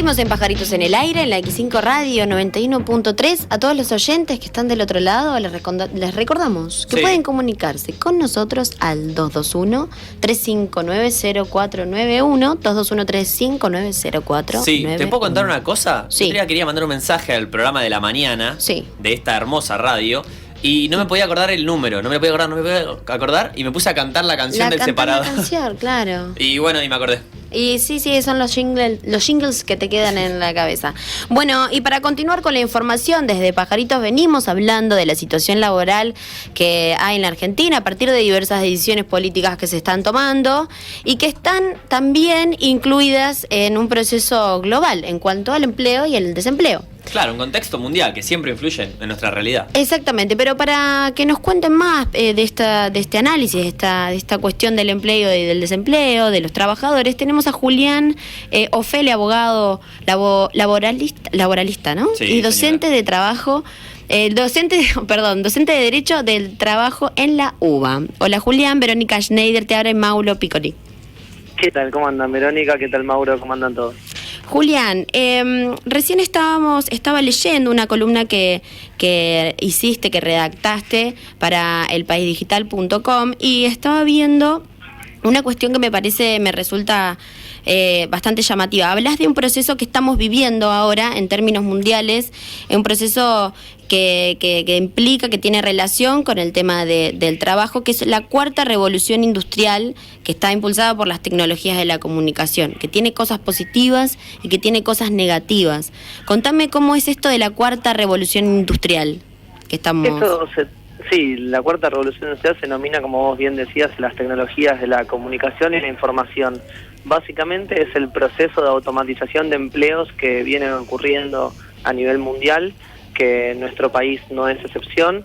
Seguimos en Pajaritos en el Aire, en la X5 Radio 91.3. A todos los oyentes que están del otro lado, les recordamos que pueden comunicarse con nosotros al 221-359-0491, 221-359-0491. Sí, ¿te puedo contar una cosa? Sí. Yo quería mandar un mensaje al programa de la mañana de esta hermosa radio y no me podía acordar el número, no me podía acordar y me puse a cantar la canción del separador. La canción, claro. Y bueno, y me acordé. Y sí, son los jingles que te quedan en la cabeza. Bueno, y para continuar con la información, desde Pajaritos venimos hablando de la situación laboral que hay en la Argentina a partir de diversas decisiones políticas que se están tomando y que están también incluidas en un proceso global en cuanto al empleo y el desempleo. Claro, un contexto mundial que siempre influye en nuestra realidad. Exactamente, pero para que nos cuenten más de este análisis, de esta cuestión del empleo y del desempleo, de los trabajadores, tenemos a Julián Ofele, abogado laboralista, ¿no? Sí, y docente de trabajo, docente de Derecho del Trabajo en la UBA. Hola Julián, Verónica Schneider, te abre Mauro Piccoli. ¿Qué tal? ¿Cómo andan Verónica? ¿Qué tal Mauro? ¿Cómo andan todos? Julián, recién estaba leyendo una columna que hiciste, que redactaste para elpaisdigital.com y estaba viendo una cuestión que me resulta bastante llamativa. Hablas de un proceso que estamos viviendo ahora en términos mundiales, un proceso que implica, que tiene relación con el tema del trabajo, que es la cuarta revolución industrial que está impulsada por las tecnologías de la comunicación, que tiene cosas positivas y que tiene cosas negativas. Contame cómo es esto de la cuarta revolución industrial que estamos... Sí, la cuarta revolución industrial se denomina, como vos bien decías, las tecnologías de la comunicación y la información. Básicamente es el proceso de automatización de empleos que vienen ocurriendo a nivel mundial, que en nuestro país no es excepción,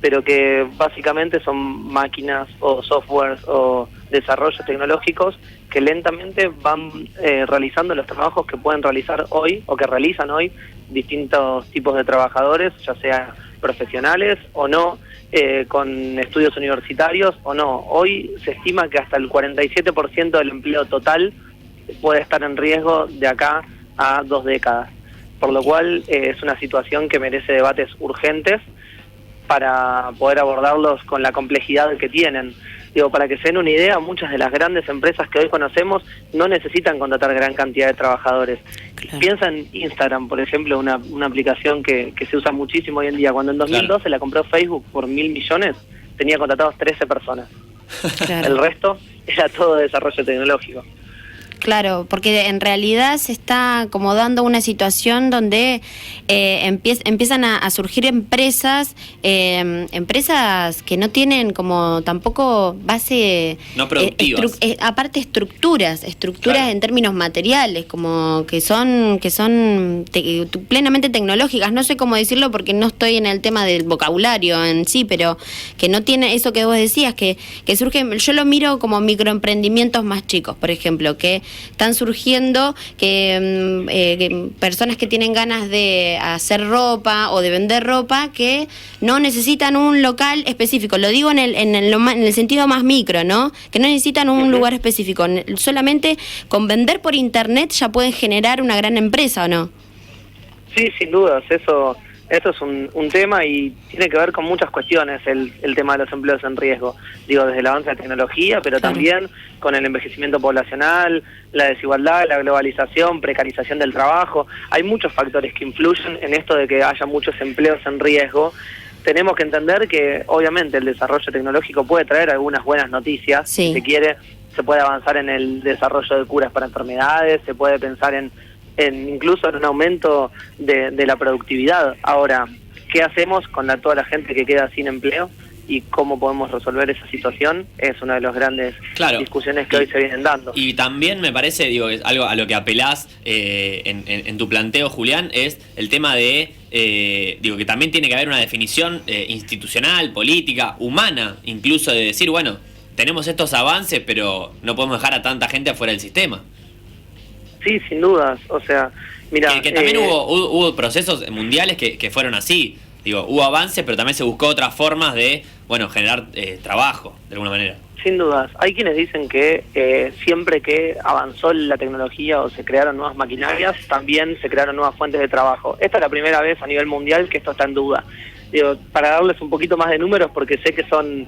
pero que básicamente son máquinas o softwares o desarrollos tecnológicos que lentamente van realizando los trabajos que pueden realizar hoy o que realizan hoy distintos tipos de trabajadores, ya sea profesionales o no, con estudios universitarios o no. Hoy se estima que hasta el 47% del empleo total puede estar en riesgo de acá a 2 décadas, por lo cual es una situación que merece debates urgentes para poder abordarlos con la complejidad que tienen. Digo, para que se den una idea, muchas de las grandes empresas que hoy conocemos no necesitan contratar gran cantidad de trabajadores. Claro. Piensa en Instagram, por ejemplo, una aplicación que se usa muchísimo hoy en día. Cuando en 2012 la compró Facebook por 1.000 millones, tenía contratados 13 personas. Claro. El resto era todo desarrollo tecnológico. Claro, porque en realidad se está como dando una situación donde empiezan a surgir empresas que no tienen como tampoco base... No productivas. Aparte estructuras claro. En términos materiales, como que son plenamente tecnológicas. No sé cómo decirlo porque no estoy en el tema del vocabulario en sí, pero que no tiene eso que vos decías, que surgen... Yo lo miro como microemprendimientos más chicos, por ejemplo, que están surgiendo que personas que tienen ganas de hacer ropa o de vender ropa que no necesitan un local específico. Lo digo en el sentido más micro, ¿no? Que no necesitan un lugar específico. Solamente con vender por internet ya pueden generar una gran empresa, ¿o no? Sí, sin dudas. Eso es un tema y tiene que ver con muchas cuestiones el tema de los empleos en riesgo. Digo, desde el avance de la tecnología, pero claro. También con el envejecimiento poblacional, la desigualdad, la globalización, precarización del trabajo. Hay muchos factores que influyen en esto de que haya muchos empleos en riesgo. Tenemos que entender que, obviamente, el desarrollo tecnológico puede traer algunas buenas noticias. Sí. Si se quiere, se puede avanzar en el desarrollo de curas para enfermedades, se puede pensar incluso en un aumento de la productividad. Ahora, ¿qué hacemos con toda la gente que queda sin empleo? Y cómo podemos resolver esa situación es una de las grandes discusiones que hoy se vienen dando. Y también me parece, es algo a lo que apelás en tu planteo, Julián, es el tema de, que también tiene que haber una definición institucional, política, humana, incluso de decir, bueno, tenemos estos avances, pero no podemos dejar a tanta gente afuera del sistema. Sí, sin dudas, o sea, mira... Que también hubo procesos mundiales que fueron así. digo, hubo avances, pero también se buscó otras formas de, bueno, generar trabajo, de alguna manera. Sin dudas. Hay quienes dicen que siempre que avanzó la tecnología o se crearon nuevas maquinarias, también se crearon nuevas fuentes de trabajo. Esta es la primera vez a nivel mundial que esto está en duda. Digo, para darles un poquito más de números, porque sé que son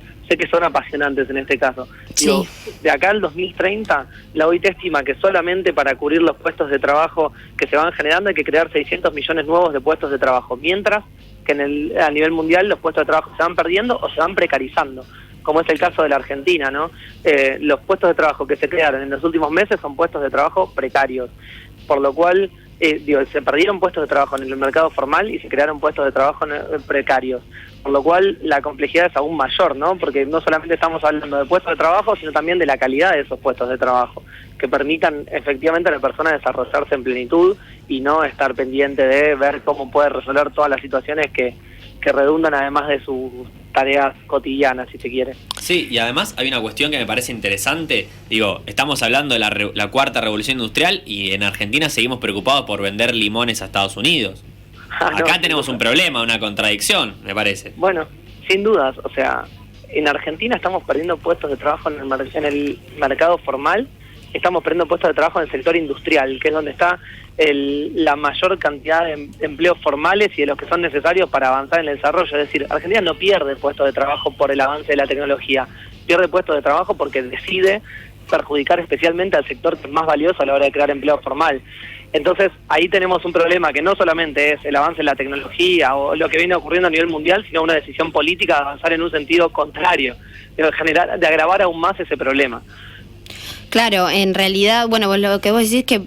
apasionantes en este caso. Sí. Digo, de acá al 2030, la OIT estima que solamente para cubrir los puestos de trabajo que se van generando hay que crear 600 millones nuevos de puestos de trabajo, mientras que a nivel mundial los puestos de trabajo se van perdiendo o se van precarizando, como es el caso de la Argentina, ¿no? Los puestos de trabajo que se crearon en los últimos meses son puestos de trabajo precarios, por lo cual se perdieron puestos de trabajo en el mercado formal y se crearon puestos de trabajo precarios, por lo cual la complejidad es aún mayor, ¿no? Porque no solamente estamos hablando de puestos de trabajo, sino también de la calidad de esos puestos de trabajo, que permitan efectivamente a la persona desarrollarse en plenitud y no estar pendiente de ver cómo puede resolver todas las situaciones que redundan además de sus tareas cotidianas, si se quiere. Sí, y además hay una cuestión que me parece interesante. Digo, estamos hablando de la cuarta revolución industrial y en Argentina seguimos preocupados por vender limones a Estados Unidos. Acá tenemos un problema, una contradicción, me parece. Bueno, sin dudas, o sea, en Argentina estamos perdiendo puestos de trabajo en el mercado formal, estamos perdiendo puestos de trabajo en el sector industrial, que es donde está la mayor cantidad de empleos formales y de los que son necesarios para avanzar en el desarrollo. Es decir, Argentina no pierde puestos de trabajo por el avance de la tecnología, pierde puestos de trabajo porque decide perjudicar especialmente al sector que es más valioso a la hora de crear empleo formal. Entonces, ahí tenemos un problema que no solamente es el avance en la tecnología o lo que viene ocurriendo a nivel mundial, sino una decisión política de avanzar en un sentido contrario, de agravar aún más ese problema. Claro, en realidad, bueno, lo que vos decís es que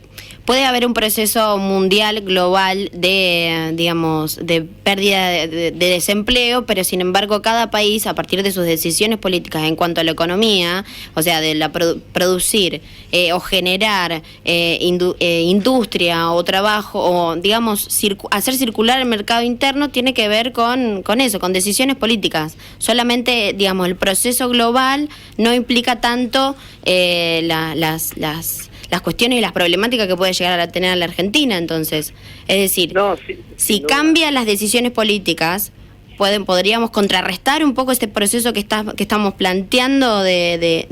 puede haber un proceso mundial, global, de, digamos, de pérdida de desempleo, pero sin embargo cada país, a partir de sus decisiones políticas en cuanto a la economía, o sea, de la producir o generar industria o trabajo, o digamos, hacer circular el mercado interno, tiene que ver con eso, con decisiones políticas. Solamente, digamos, el proceso global no implica tanto las cuestiones y las problemáticas que puede llegar a tener la Argentina. Entonces, es decir, si cambian las decisiones políticas, podríamos contrarrestar un poco este proceso que estamos planteando de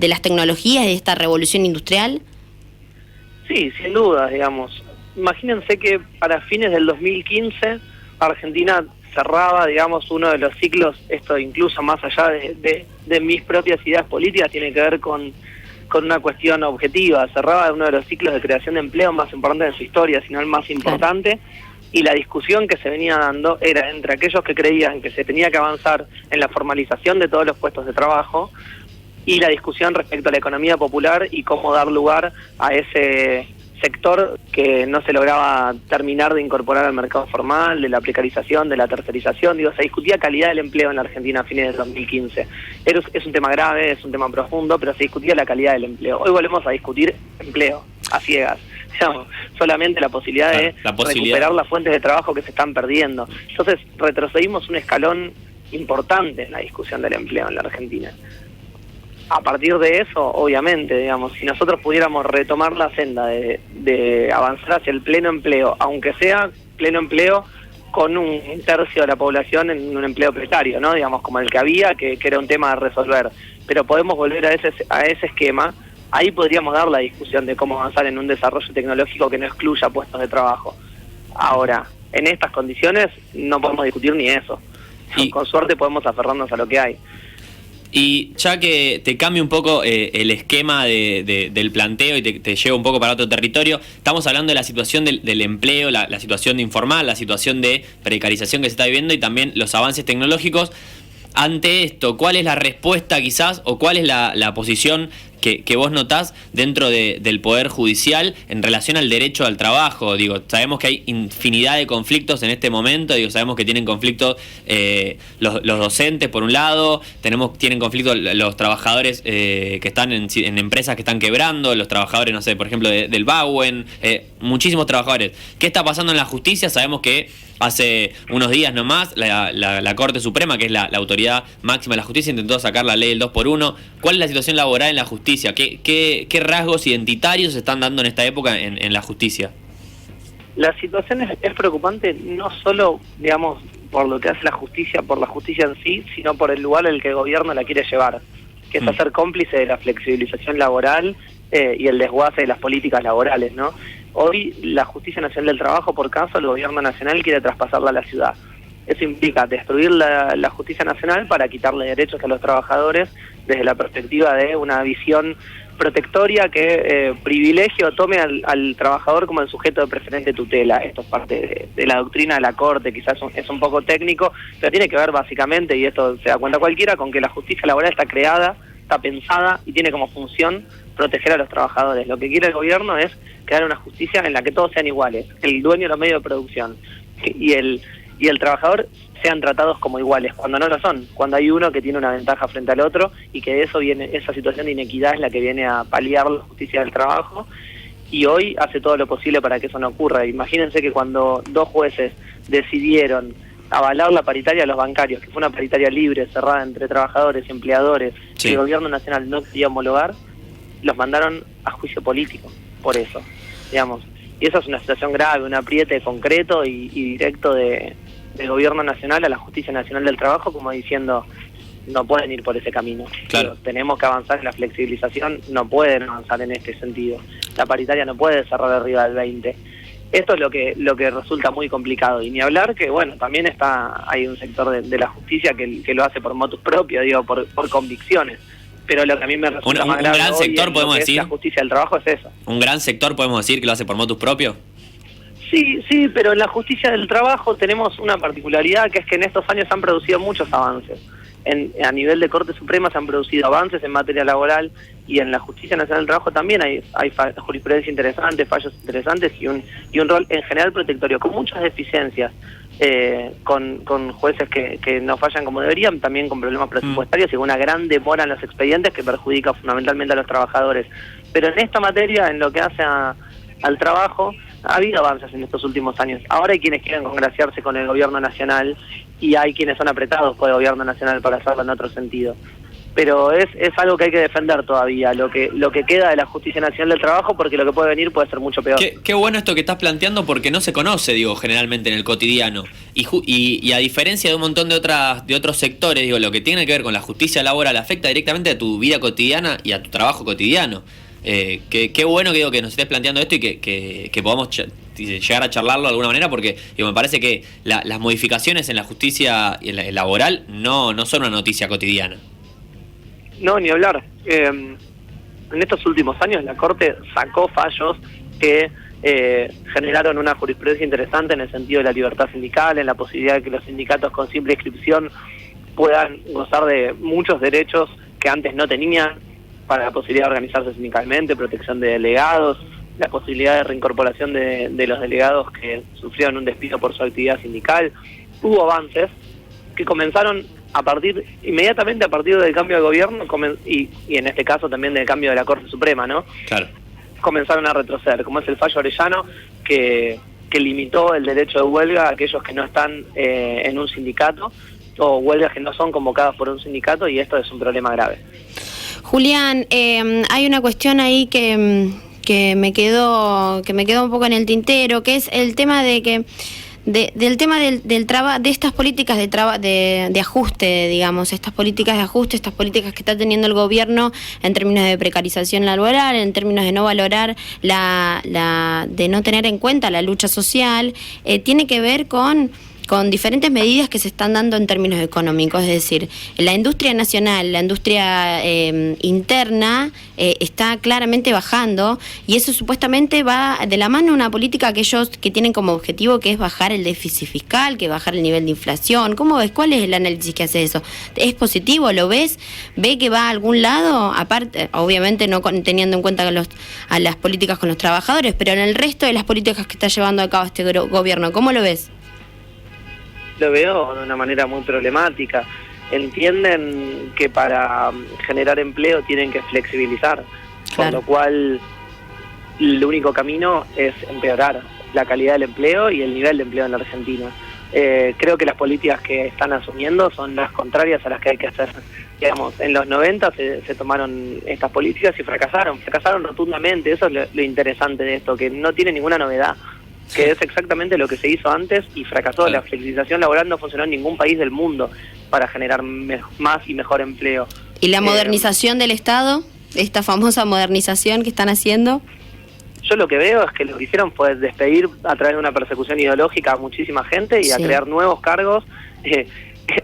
las tecnologías y de esta revolución industrial. Sí, sin duda, digamos. Imagínense que para fines del 2015 Argentina cerraba, digamos, uno de los ciclos, esto incluso más allá de mis propias ideas políticas, tiene que ver con una cuestión objetiva, cerraba uno de los ciclos de creación de empleo más importantes de su historia, sino el más importante, y la discusión que se venía dando era entre aquellos que creían que se tenía que avanzar en la formalización de todos los puestos de trabajo y la discusión respecto a la economía popular y cómo dar lugar a ese sector que no se lograba terminar de incorporar al mercado formal, de la precarización, de la tercerización. Digo, se discutía calidad del empleo en la Argentina a fines del 2015. Es un tema grave, es un tema profundo, pero se discutía la calidad del empleo. Hoy volvemos a discutir empleo a ciegas. Digamos, solamente la posibilidad de recuperar las fuentes de trabajo que se están perdiendo. Entonces retrocedimos un escalón importante en la discusión del empleo en la Argentina. A partir de eso, obviamente, digamos, si nosotros pudiéramos retomar la senda de avanzar hacia el pleno empleo, aunque sea pleno empleo con un tercio de la población en un empleo precario, ¿no? Digamos, como el que había, que era un tema a resolver, pero podemos volver a ese esquema, ahí podríamos dar la discusión de cómo avanzar en un desarrollo tecnológico que no excluya puestos de trabajo. Ahora, en estas condiciones no podemos discutir ni eso. Con suerte podemos aferrarnos a lo que hay. Y ya que te cambie un poco el esquema del planteo y te llevo un poco para otro territorio, estamos hablando de la situación del empleo, la situación informal, la situación de precarización que se está viviendo y también los avances tecnológicos. Ante esto, ¿cuál es la respuesta quizás o cuál es la posición que vos notás dentro del Poder Judicial en relación al derecho al trabajo? Digo, sabemos que hay infinidad de conflictos en este momento, sabemos que tienen conflictos los docentes por un lado, tienen conflictos los trabajadores que están en empresas que están quebrando, los trabajadores, no sé, por ejemplo, del Bauen, muchísimos trabajadores. ¿Qué está pasando en la justicia? Sabemos que hace unos días nomás la Corte Suprema, que es la autoridad máxima de la justicia, intentó sacar la ley del 2x1. ¿Cuál es la situación laboral en la justicia? ¿Qué rasgos identitarios se están dando en esta época en la justicia? La situación es preocupante no solo, digamos, por lo que hace la justicia, por la justicia en sí, sino por el lugar en el que el gobierno la quiere llevar, que es hacer cómplice de la flexibilización laboral y el desguace de las políticas laborales, ¿no? Hoy la Justicia Nacional del Trabajo, por caso, el gobierno nacional quiere traspasarla a la ciudad. Eso implica destruir la justicia nacional para quitarle derechos a los trabajadores desde la perspectiva de una visión protectoria que privilegie o tome al trabajador como el sujeto de preferente tutela. Esto es parte de la doctrina de la Corte, quizás es un poco técnico, pero tiene que ver básicamente, y esto se da cuenta cualquiera, con que la justicia laboral está creada, está pensada y tiene como función proteger a los trabajadores. Lo que quiere el gobierno es crear una justicia en la que todos sean iguales, el dueño de los medios de producción y el trabajador sean tratados como iguales, cuando no lo son, cuando hay uno que tiene una ventaja frente al otro, y que de eso viene, esa situación de inequidad es la que viene a paliar la justicia del trabajo, y hoy hace todo lo posible para que eso no ocurra. Imagínense que cuando 2 jueces decidieron avalar la paritaria de los bancarios, que fue una paritaria libre, cerrada entre trabajadores y empleadores, que el gobierno nacional no quería homologar, los mandaron a juicio político, por eso, digamos. Y eso es una situación grave, un apriete concreto y directo del gobierno nacional a la Justicia Nacional del Trabajo, como diciendo, no pueden ir por ese camino. Claro. Pero tenemos que avanzar en la flexibilización, no pueden avanzar en este sentido. La paritaria no puede cerrar arriba del 20. Esto es lo que resulta muy complicado. Y ni hablar que, bueno, también hay un sector de la justicia que lo hace por motus propio, digo, por convicciones. Pero lo que a mí me resulta más grave un gran sector, podemos decir, la justicia del trabajo es eso. Un gran sector, podemos decir, que lo hace por motus propio. Sí, pero en la justicia del trabajo tenemos una particularidad, que es que en estos años se han producido muchos avances. A nivel de Corte Suprema se han producido avances en materia laboral, y en la Justicia Nacional del Trabajo también hay jurisprudencia interesante, fallos interesantes y un rol en general protectorio, con muchas deficiencias, con jueces que no fallan como deberían, también con problemas presupuestarios y una gran demora en los expedientes que perjudica fundamentalmente a los trabajadores. Pero en esta materia, en lo que hace al trabajo, ha habido avances en estos últimos años. Ahora hay quienes quieren congraciarse con el gobierno nacional y hay quienes son apretados por el gobierno nacional para hacerlo en otro sentido. Pero es algo que hay que defender todavía, lo que queda de la Justicia Nacional del Trabajo, porque lo que puede venir puede ser mucho peor. Qué bueno esto que estás planteando, porque no se conoce, digo, generalmente en el cotidiano. Y a diferencia de un montón de otros sectores, digo, lo que tiene que ver con la justicia laboral afecta directamente a tu vida cotidiana y a tu trabajo cotidiano. Qué bueno que, digo, que nos estés planteando esto y que podamos llegar a charlarlo de alguna manera, porque digo, me parece que las modificaciones en la justicia laboral no son una noticia cotidiana. No, ni hablar. En estos últimos años la Corte sacó fallos que generaron una jurisprudencia interesante en el sentido de la libertad sindical, en la posibilidad de que los sindicatos con simple inscripción puedan gozar de muchos derechos que antes no tenían, para la posibilidad de organizarse sindicalmente, protección de delegados, la posibilidad de reincorporación de los delegados que sufrieron un despido por su actividad sindical. Hubo avances que comenzaron inmediatamente a partir del cambio de gobierno y en este caso también del cambio de la Corte Suprema, ¿no? Claro. Comenzaron a retroceder, como es el fallo Orellano, que limitó el derecho de huelga a aquellos que no están en un sindicato, o huelgas que no son convocadas por un sindicato, y esto es un problema grave. Julián, hay una cuestión ahí que me quedó un poco en el tintero, que es el tema de que del tema de estas políticas de ajuste, digamos, estas políticas de ajuste, estas políticas que está teniendo el gobierno en términos de precarización laboral, en términos de no valorar de no tener en cuenta la lucha social, tiene que ver con diferentes medidas que se están dando en términos económicos. Es decir, la industria nacional, la industria interna está claramente bajando, y eso supuestamente va de la mano de una política que ellos que tienen como objetivo, que es bajar el déficit fiscal, que bajar el nivel de inflación. ¿Cómo ves? ¿Cuál es el análisis que hace eso? ¿Es positivo? ¿Lo ves? ¿Ve que va a algún lado? Aparte, obviamente no teniendo en cuenta a las políticas con los trabajadores, pero en el resto de las políticas que está llevando a cabo este gobierno, ¿cómo lo ves? Lo veo de una manera muy problemática. Entienden que para generar empleo tienen que flexibilizar, con lo cual el único camino es empeorar la calidad del empleo y el nivel de empleo en la Argentina. Creo que las políticas que están asumiendo son las contrarias a las que hay que hacer. Digamos, en los 90 se tomaron estas políticas y fracasaron rotundamente. Eso es lo interesante de esto, que no tiene ninguna novedad. que es exactamente lo que se hizo antes y fracasó. Claro. La flexibilización laboral no funcionó en ningún país del mundo para generar más y mejor empleo. ¿Y la modernización del Estado? Esta famosa modernización que están haciendo. Yo lo que veo es que lo que hicieron fue despedir a través de una persecución ideológica a muchísima gente y a crear nuevos cargos,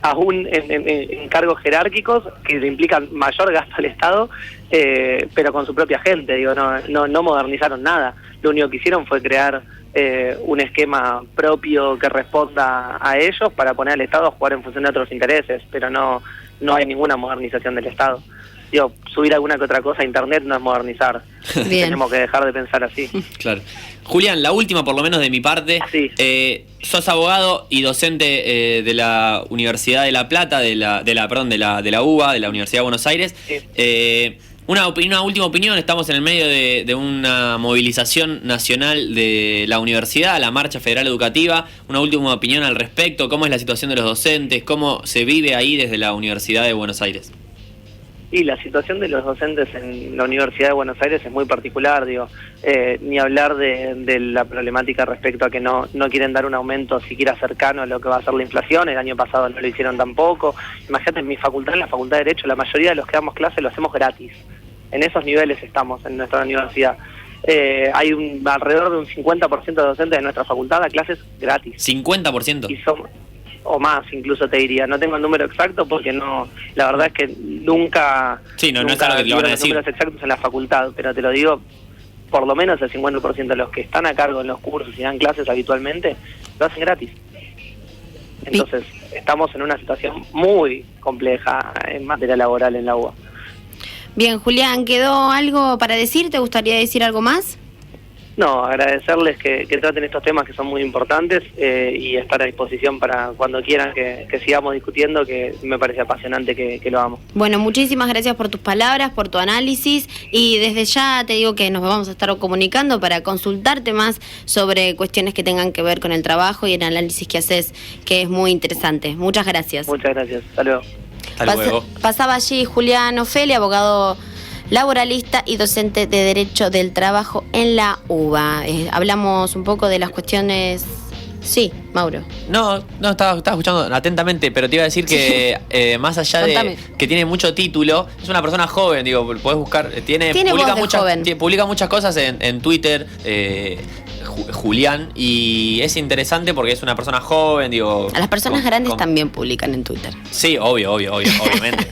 aún en cargos jerárquicos que le implican mayor gasto al Estado, pero con su propia gente. Digo, no modernizaron nada. Lo único que hicieron fue crear un esquema propio que responda a ellos para poner al Estado a jugar en función de otros intereses, pero no hay ninguna modernización del Estado. Digo, subir alguna que otra cosa a internet no es modernizar. Bien. Tenemos que dejar de pensar así. Claro. Julián, la última por lo menos de mi parte. Sí. Sos abogado y docente de la Universidad de La Plata, de la UBA, de la Universidad de Buenos Aires. Sí. Una última opinión, estamos en el medio de una movilización nacional de la universidad, la Marcha Federal Educativa. Una última opinión al respecto, ¿cómo es la situación de los docentes? ¿Cómo se vive ahí desde la Universidad de Buenos Aires? Y la situación de los docentes en la Universidad de Buenos Aires es muy particular, digo, ni hablar de la problemática respecto a que no quieren dar un aumento siquiera cercano a lo que va a ser la inflación. El año pasado no lo hicieron tampoco. Imagínate, en mi facultad, en la Facultad de Derecho, la mayoría de los que damos clases lo hacemos gratis. En esos niveles estamos en nuestra universidad. Hay alrededor de un 50% de docentes de nuestra facultad da clases gratis. ¿50%? Y somos... o más, incluso te diría. No tengo el número exacto porque la verdad es que nunca... Sí, no es algo que te lo van a decir. Los números exactos en la facultad, pero te lo digo, por lo menos el 50% de los que están a cargo en los cursos y dan clases habitualmente, lo hacen gratis. Entonces, estamos en una situación muy compleja en materia laboral en la UBA. Bien, Julián, ¿quedó algo para decir? ¿Te gustaría decir algo más? No, agradecerles que traten estos temas que son muy importantes y estar a disposición para cuando quieran que sigamos discutiendo, que me parece apasionante que lo hagamos. Bueno, muchísimas gracias por tus palabras, por tu análisis y desde ya te digo que nos vamos a estar comunicando para consultarte más sobre cuestiones que tengan que ver con el trabajo y el análisis que haces, que es muy interesante. Muchas gracias. Muchas gracias. Hasta luego. Hasta luego. Pasaba allí Julián Ofeli, abogado laboralista y docente de Derecho del Trabajo en la UBA. Hablamos un poco de las cuestiones... Sí, Mauro. No, estaba escuchando atentamente, pero te iba a decir que más allá Contame. de que tiene mucho título, es una persona joven, digo, podés buscar, publica muchas cosas en Twitter, Julián, y es interesante porque es una persona joven, digo... A las personas grandes también publican en Twitter. Sí, obviamente.